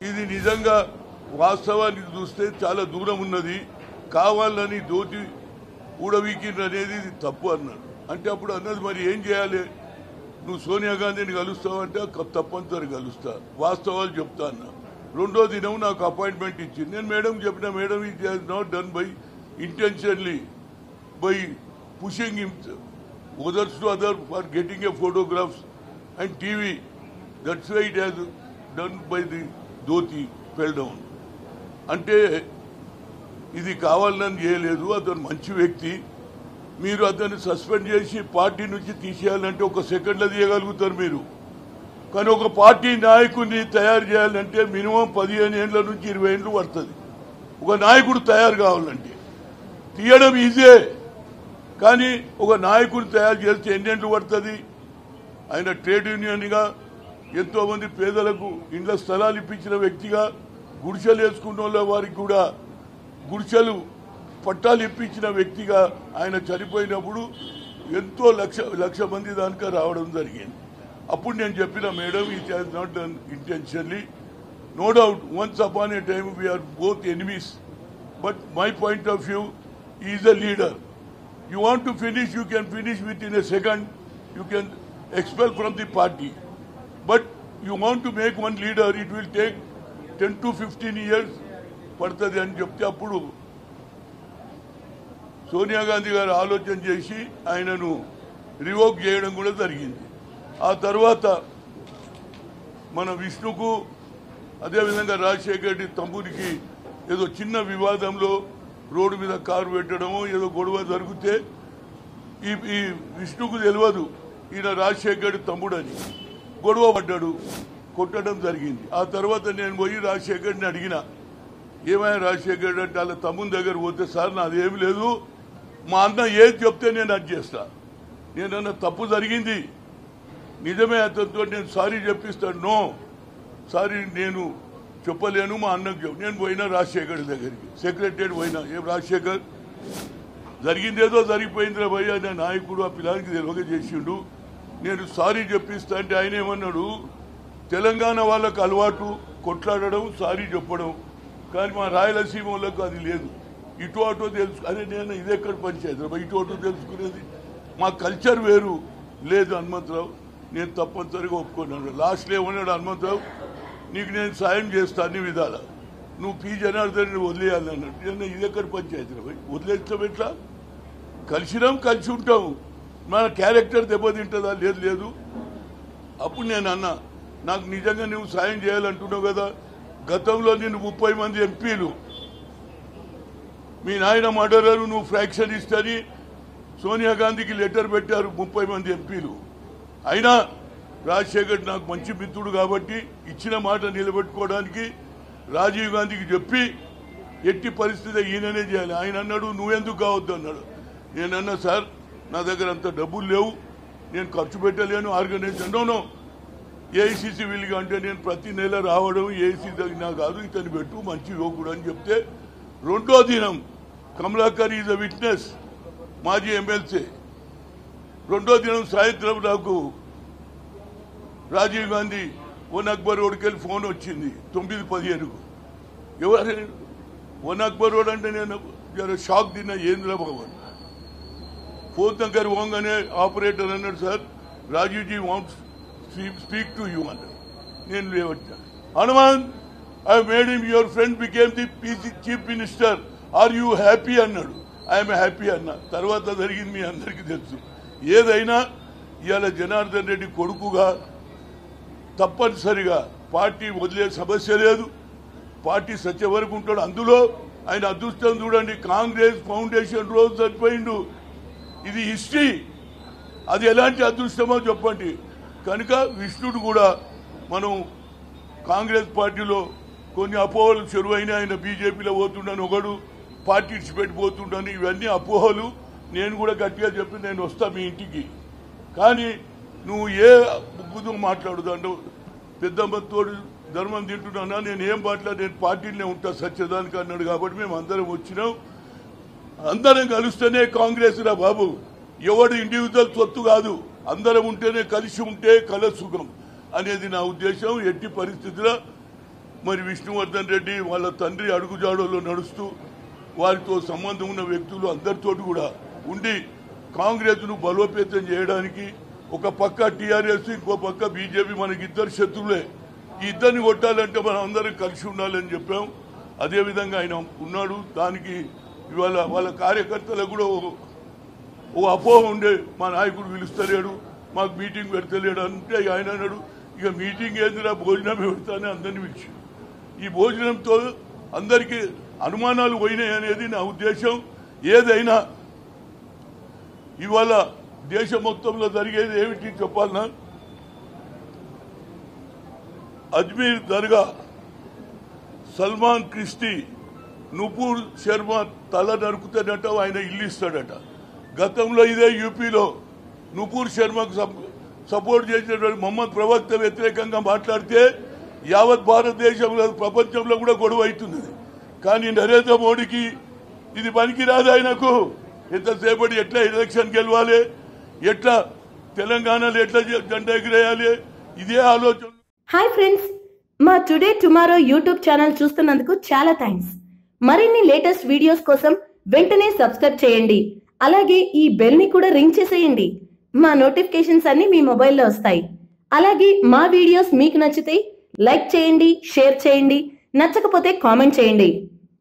ఇది నిజంగా వాస్తవానికి చూస్తే చాలా దూరం ఉన్నది. కావాలని దోటి ఊడవీకిండ్రు అనేది తప్పు అన్నాడు. అంటే అప్పుడు అన్నది మరి ఏం చేయాలి, నువ్వు సోనియా గాంధీని కలుస్తావంటే తప్పనిసరి కలుస్తా, వాస్తవాలు చెప్తా అన్నా. రెండో దినం నాకు అపాయింట్మెంట్ ఇచ్చింది. నేను మేడం చెప్పిన, madam it has not done by ఇంటెన్షన్లీ, by pushing him others to other for getting a photographs and TV. That's why it has done by the Dhoti fell down. అంటే ఇది కావాలని చేయలేదు. అతను మంచి వ్యక్తి. మీరు అతన్ని సస్పెండ్ చేసి పార్టీ నుంచి తీసేయాలంటే ఒక సెకండ్లో తీయగలుగుతారు మీరు. కానీ ఒక పార్టీ నాయకుడిని తయారు చేయాలంటే మినిమం 15 ఏళ్ల నుంచి 20 ఏళ్ళు పడుతుంది. ఒక నాయకుడు తయారు కావాలంటే తీయడం ఈజీ, కానీ ఒక నాయకుడిని తయారు చేస్తే ఎన్నేళ్ళు పడుతుంది. ఆయన ట్రేడ్ యూనియన్గా ఎంతోమంది పేదలకు ఇండ్ల స్థలాలు ఇప్పించిన వ్యక్తిగా, గుడిసెలు వేసుకున్న వాళ్ళ వారికి కూడా గుడిసెలు పట్టాలు ఇప్పించిన వ్యక్తిగా ఆయన చనిపోయినప్పుడు ఎంతో లక్ష మంది దానికా రావడం జరిగింది. అప్పుడు నేను చెప్పిన, madam it has not done intentionally, no doubt once upon a time we are both enemies, but my point of view is a leader. You want to finish, you can finish within a second, you can expel from the party. But you want to make one leader, it will take 10 to 15 years పడుతుంది అని చెప్తే అప్పుడు సోనియా గాంధీ గారు ఆలోచన చేసి ఆయనను revoke చేయడం కూడా జరిగింది. ఆ తర్వాత మన విష్ణుకు, అదేవిధంగా రాజశేఖర్ రెడ్డి తమ్ముడికి ఏదో చిన్న వివాదంలో రోడ్డు మీద కారు పెట్టడము ఏదో గొడవ జరిగితే ఈ విష్ణుకు తెలియదు ఈయన రాజశేఖర్ తమ్ముడని, గొడవ పడ్డాడు, కొట్టడం జరిగింది. ఆ తర్వాత నేను పోయి రాజశేఖర్ని అడిగిన, ఏమైనా రాజశేఖర్ అంటే వాళ్ళ తమ్ముని దగ్గర పోతే, సార్ నాదేమి లేదు, మా అన్న ఏది చెప్తే నేను అది చేస్తా, నేనన్న తప్పు జరిగింది నిజమే, అతనితో నేను సారీ చెప్పిస్తాను. నో సారీ నేను చెప్పలేను, మా అన్నకు చెప్పు. నేను పోయినా రాజశేఖర్ దగ్గరికి, సెక్రటరీ పోయినా, ఏం రాజశేఖర్ జరిగిందేదో జరిగిపోయిందిరా భయ్యా, నా నాయకుడు ఆ పిల్లానికి తెలియక చేసిండు, నేను సారీ చెప్పిస్తా అంటే ఆయన ఏమన్నాడు, తెలంగాణ వాళ్ళకు అలవాటు కొట్లాడడం సారీ చెప్పడం, కానీ మా రాయలసీమ వాళ్ళకు అది లేదు, ఇటు అటు తెలుసు. అరే నేను ఇది ఎక్కడ పనిచేయదు ఇటు అటు తెలుసుకునేది, మా కల్చర్ వేరు. లేదు హనుమంతరావు, నేను తప్పనిసరిగా ఒప్పుకున్నాను. లాస్ట్లో ఏమన్నాడు హనుమంతరావు, నీకు నేను సాయం చేస్తా అన్ని విధాల, నువ్వు పి జనార్దన్ వదిలేయాలన్నాడు. నేను ఇది ఎక్కడ పంచాయతీ వదిలేస్తాం, ఎట్లా కలిసినాం, కలిసి ఉంటాము, మన క్యారెక్టర్ దెబ్బతింటుందా, లేదు. అప్పుడు నేను అన్నా, నాకు నిజంగా నువ్వు సాయం చేయాలంటున్నావు కదా, గతంలో నేను 30 మంది ఎంపీలు మీ నాయన మర్డరరు నువ్వు ఫ్రాక్షన్ ఇస్తని సోనియా గాంధీకి లెటర్ పెట్టారు 30 మంది ఎంపీలు. అయినా రాజశేఖర్ నాకు మంచి మిత్రుడు కాబట్టి ఇచ్చిన మాట నిలబెట్టుకోవడానికి రాజీవ్ గాంధీకి చెప్పి ఎట్టి పరిస్థితి ఈయననే చేయాలి. ఆయన అన్నాడు నువ్వెందుకు కావద్దు అన్నాడు. నేనన్నా సార్ నా దగ్గర అంత డబ్బులు లేవు, నేను ఖర్చు పెట్టలేను, ఆర్గనైజేషన్ నో ఏఐసిసి వీలుగా అంటే నేను ప్రతి నెల రావడం ఏఐసిసి తగినా కాదు, ఇతను పెట్టు మంచి యువకుడు అని చెప్తే, రెండో దినం కమలాకర్ ఈజ్ అ విట్నెస్, మాజీ ఎమ్మెల్సీ, రెండో దినం సాయంత్రం నాకు రాజీవ్ గాంధీ వన్ అక్బర్ రోడ్కి వెళ్ళి ఫోన్ వచ్చింది 9:15కు. ఎవరు వన్ అక్బర్ రోడ్ అంటే నేను జర షాక్ తిన్నా, ఏంద్ర భవన్ ఫోన్ దగ్గర పోగానే ఆపరేటర్ అన్నాడు, sir Rajivji wants speak to you అన్నాడు. నేను లేవచ్చా, Hanuman I made him your friend became the chief minister, are you happy అన్నాడు. ఐఎమ్ హ్యాపీ అన్నా. తర్వాత జరిగింది మీ అందరికీ తెలుసు. ఏదైనా ఇవాళ జనార్దన్ రెడ్డి కొడుకుగా తప్పనిసరిగా పార్టీ వదిలే సమస్య లేదు, పార్టీ సత్య వరకు ఉంటాడు. అందులో ఆయన అదృష్టం చూడండి, కాంగ్రెస్ ఫౌండేషన్ రోజు చనిపోయిండు, ఇది హిస్టరీ. అది ఎలాంటి అదృష్టమో చెప్పండి. కనుక విష్ణుడు కూడా మనం కాంగ్రెస్ పార్టీలో కొన్ని అపోహలు చెరువైన, ఆయన బీజేపీలో పోతుండని ఒకడు, పార్టీ ఇచ్చిపెట్టిపోతుండని, ఇవన్నీ అపోహలు. నేను కూడా గట్టిగా చెప్పి నేను వస్తా మీ ఇంటికి, కానీ నువ్వు ఏ బుద్ధుతో మాట్లాడుతావు, పెద్దమ్మతో ధర్మం తింటున్నా, నేను ఏం మాట్లాడు, నేను పార్టీలోనే ఉంటా సత్యదానికి అన్నాడు. కాబట్టి మేము అందరం వచ్చినాం, అందరం కలుస్తేనే కాంగ్రెస్ రా బాబు, ఎవడు ఇండివిజువల్ సొత్తు కాదు, అందరం ఉంటేనే కలిసి ఉంటే కల సుఖం అనేది నా ఉద్దేశం. ఎట్టి పరిస్థితుల్లో మరి విష్ణువర్ధన్ రెడ్డి వాళ్ళ తండ్రి అడుగుజాడలో నడుస్తూ వారితో సంబంధం ఉన్న వ్యక్తులు అందరితో కూడా ఉండి కాంగ్రెస్ను బలోపేతం చేయడానికి ఒక పక్క టీఆర్ఎస్ ఇంకో పక్క బీజేపీ మనకి ఇద్దరు శత్రువులే. ఈ ఇద్దరిని కొట్టాలంటే మనం అందరం కలిసి ఉండాలని చెప్పాం. అదేవిధంగా ఆయన ఉన్నాడు. దానికి ఇవాళ వాళ్ళ కార్యకర్తలకు కూడా ఓ అపోహ ఉండే, మా నాయకుడు పిలుస్తలేడు, మాకు మీటింగ్ పెడతలేడు అంటే ఆయన అన్నాడు, ఇక మీటింగ్ ఏందిరా భోజనం పెడతానే అందరినీ పిలిచి. ఈ భోజనంతో అందరికీ అనుమానాలు పోయినాయి అనేది నా ఉద్దేశం. ఏదైనా ఇవాళ దేశం మొత్తంలో జరిగేది ఏమిటి చెప్పాలన్నా, అజ్మీర్ దర్గా సల్మాన్ క్రిస్టీ నుపూర్ శర్మ తల నరుకుతాడట, ఆయన ఇల్లు ఇస్తాడట. గతంలో ఇదే యూపీలో నుపూర్ శర్మకు సపోర్ట్ చేసినటువంటి మొహమ్మద్ ప్రవక్త వ్యతిరేకంగా మాట్లాడితే యావత్ భారతదేశంలో ప్రపంచంలో కూడా గొడవ అవుతుంది. కానీ నరేంద్ర మోడీకి ఇది పనికిరాదు. ఆయనకు ఎంతసేపటి ఎట్లా ఎలక్షన్ గెలవాలి, ఎట్లా తెలంగాణలో ఎట్లా జెండా ఎగిరేయాలి, ఇదే ఆలోచన. హాయ్ ఫ్రెండ్స్, మా టుడే టుమారో యూట్యూబ్ ఛానల్ చూస్తున్నందుకు చాలా థ్యాంక్స్. మరిన్ని లేటెస్ట్ వీడియోస్ కోసం వెంటనే సబ్స్క్రైబ్ చేయండి. అలాగే ఈ బెల్ ని కూడా రింగ్ చేసేయండి. మా నోటిఫికేషన్స్ అన్ని మీ మొబైల్లో వస్తాయి. అలాగే మా వీడియోస్ మీకు నచ్చితే లైక్ చేయండి, షేర్ చేయండి, నచ్చకపోతే కామెంట్ చేయండి.